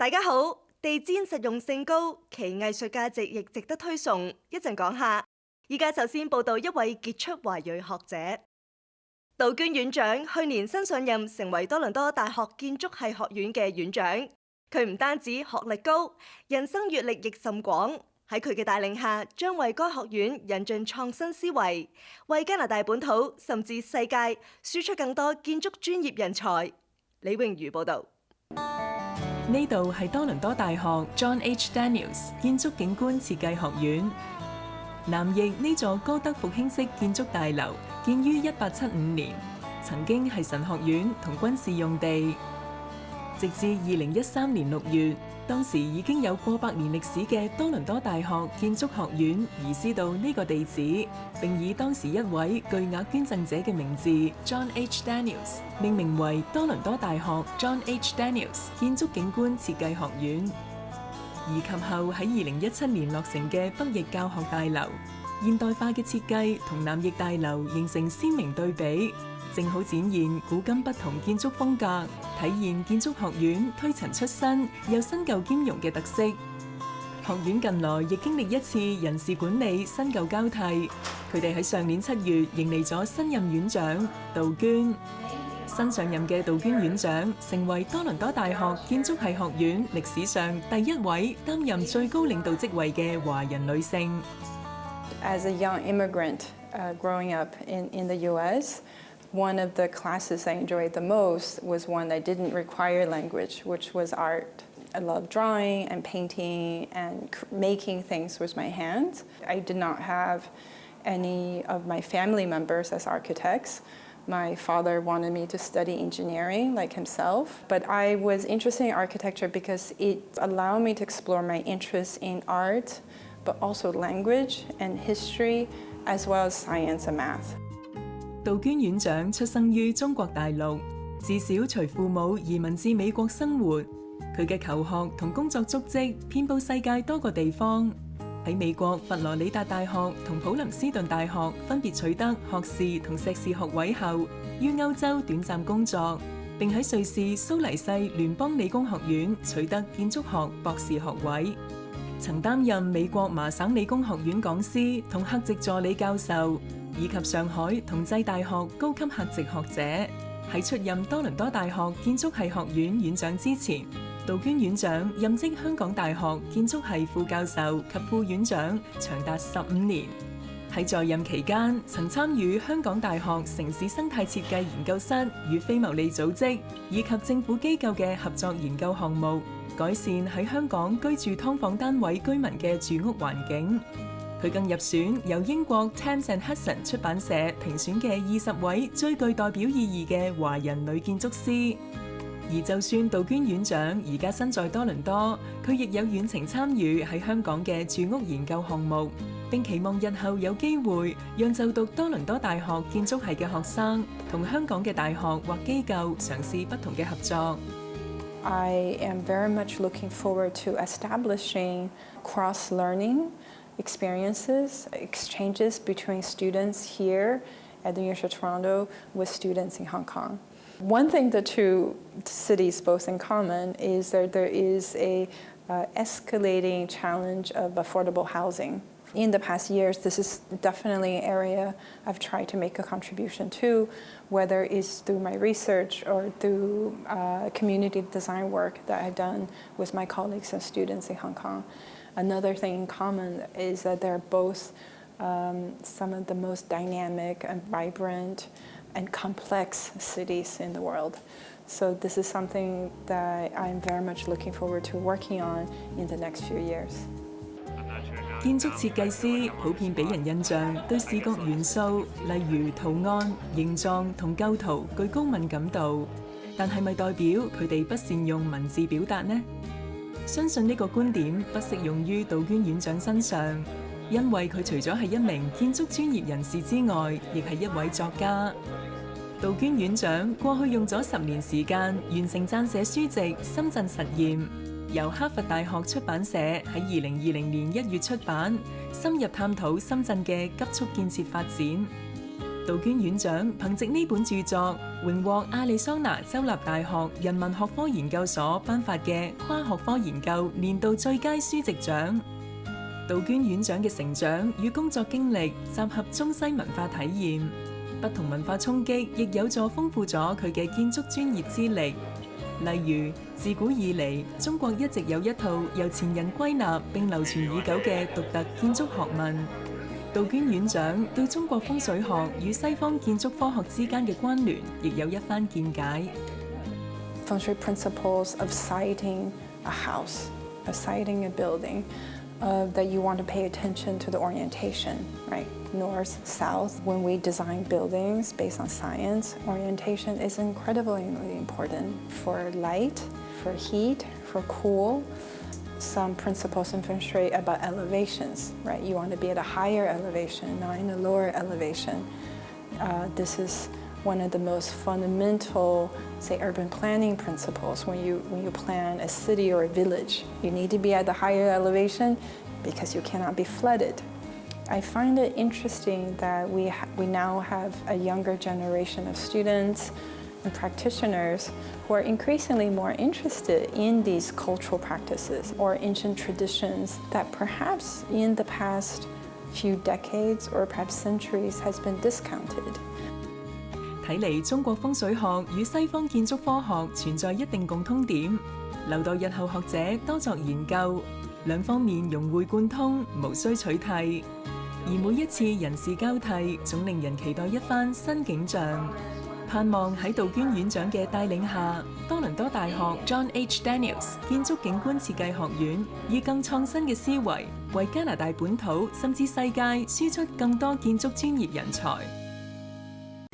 大家好，地氈實用性高，其藝術價值亦值得推崇。一陣講下。依家首先報道一位傑出華裔學者，杜鵑院長去年新上任，成為多倫多大學建築系學院嘅院長。佢唔單止學歷高，人生閱歷亦甚廣。喺佢嘅帶領下，將為該學院引進創新思維，為加拿大本土甚至世界輸出更多建築專業人才。李詠如報導。呢度係多倫多大學 John H. Daniels 建築景觀設計學院。南翼呢座高德復興式建築大樓建於1875年，曾經係神學院同軍事用地。直至2013年6月，當時已經有過百年歷史嘅多倫多大學建築學院移師到呢個地址，並以當時一位巨額捐贈者嘅名字 John H. Daniels 命名為多倫多大學 John H. Daniels 建築景觀設計學院。而及後喺2017年落成嘅北翼教學大樓，現代化嘅設計同南翼大樓形成鮮明對比，正好展現古今不同建築風格，體現建築學院推陳出新又新舊兼容嘅特色。學院近來亦經歷一次人事管理新舊交替，佢哋喺上年7月迎嚟咗新任院長杜鵑。新上任嘅杜鵑院長成為多倫多大學建築系學院歷史上第一位擔任最高領導職位嘅華人女性。As a young immigrant growing up in the US, one of the classes I enjoyed the most was one that didn't require language, which was art. I love drawing and painting and making things with my hands. I did not have any of my family members as architects. My father wanted me to study engineering like himself, but I was interested in architecture because it allowed me to explore my interests in art, but also language and history, as well as science and math. 杜鵑院長出生於中國大陸，自小隨父母移民至美國生活。佢嘅求學同工作足跡遍佈世界多個地方。喺美國佛羅里達大學同普林斯頓大學分別取得學士同碩士學位後，於歐洲短暫工作，並喺瑞士蘇黎世聯邦理工學院取得建築學博士學位。曾擔任美國麻省理工學院講師同客席助理教授，以及上海同濟大學高級客席學者。喺出任多倫多大學建築系學院院長之前，杜鵑院長任職香港大學建築系副教授及副院長長達15年。喺在任期間，曾參與香港大學城市生態設計研究室與非牟利組織以及政府機構嘅合作研究項目，改善喺香港居住劏房單位居民嘅住屋環境。佢更入選由英國 Thames and Hudson 出版社評選嘅20位最具代表意義嘅華人女建築師。而就算杜鵑院長而家身在多倫多，佢亦有遠程參與喺香港嘅住屋研究項目，並期望日後有機會讓就讀多倫多大學建築系嘅學生同香港嘅大學或機構嘗試不同嘅合作。I am very much looking forward to establishing cross-learning experiences, exchanges between students here at the University of Toronto with students in Hong Kong. One thing the two cities both in common is that there is a escalating challenge of affordable housing. In the past years, this is definitely an area I've tried to make a contribution to, whether it's through my research or through community design work that I've done with my colleagues and students in Hong Kong. Another thing in common is that they're both some of the most dynamic and vibrant and complex cities in the world. So this is something that I'm very much looking forward to working on in the next few years. 建築設計師普遍俾人印象對視覺元素，例如圖案、形狀同構圖具高敏感度，但係咪代表佢哋不善用文字表達呢？相信呢個觀點不適用於杜鵑院長身上，因為佢除咗係一名建築專業人士之外，亦係一位作家。杜鵑院長過去用咗10年時間完成撰寫書籍《深圳實驗》，由哈佛大學出版社喺2020年1月出版，深入探討深圳嘅急速建設發展。杜鵑院長憑藉呢本著作，榮獲亞利桑那州立大學人文學科研究所頒發嘅跨學科研究年度最佳書籍獎。杜鵑院長嘅成長與工作經歷集合中西文化體驗，不同文化衝擊亦有助豐富咗佢嘅建築專業資歷。例如，自古以嚟，中國一直有一套由前人歸納並流傳已久嘅獨特建築學問。杜鵑院長對中國風水學與西方建築科學之間嘅關聯，亦有一番見解。Feng Shui principles of siting a house, of siting a building, that you want to pay attention to the orientation, right? North, south. When we design buildings based on science, orientation is incredibly important for light, for heat, for cool. Some principles in Feng Shui about elevations, right? You want to be at a higher elevation, not in a lower elevation. This is one of the most fundamental, say, urban planning principles. When you plan a city or a village, you need to be at the higher elevation because you cannot be flooded. I find it interesting that we now have a younger generation of students and practitioners who are increasingly more interested in these cultural practices or ancient traditions that perhaps in the past few decades or perhaps centuries has been discounted. 睇嚟，中國風水學與西方建築科學存在一定共通點，留待日後學者多作研究，兩方面融會貫通，無需取替。而每一次人事交替，總令人期待一番新景象。盼望喺杜鵑院長嘅帶領下，多倫多大學 John H. Daniels 建築景觀設計學院以更創新嘅思維，為加拿大本土甚至世界輸出更多建築專業人才。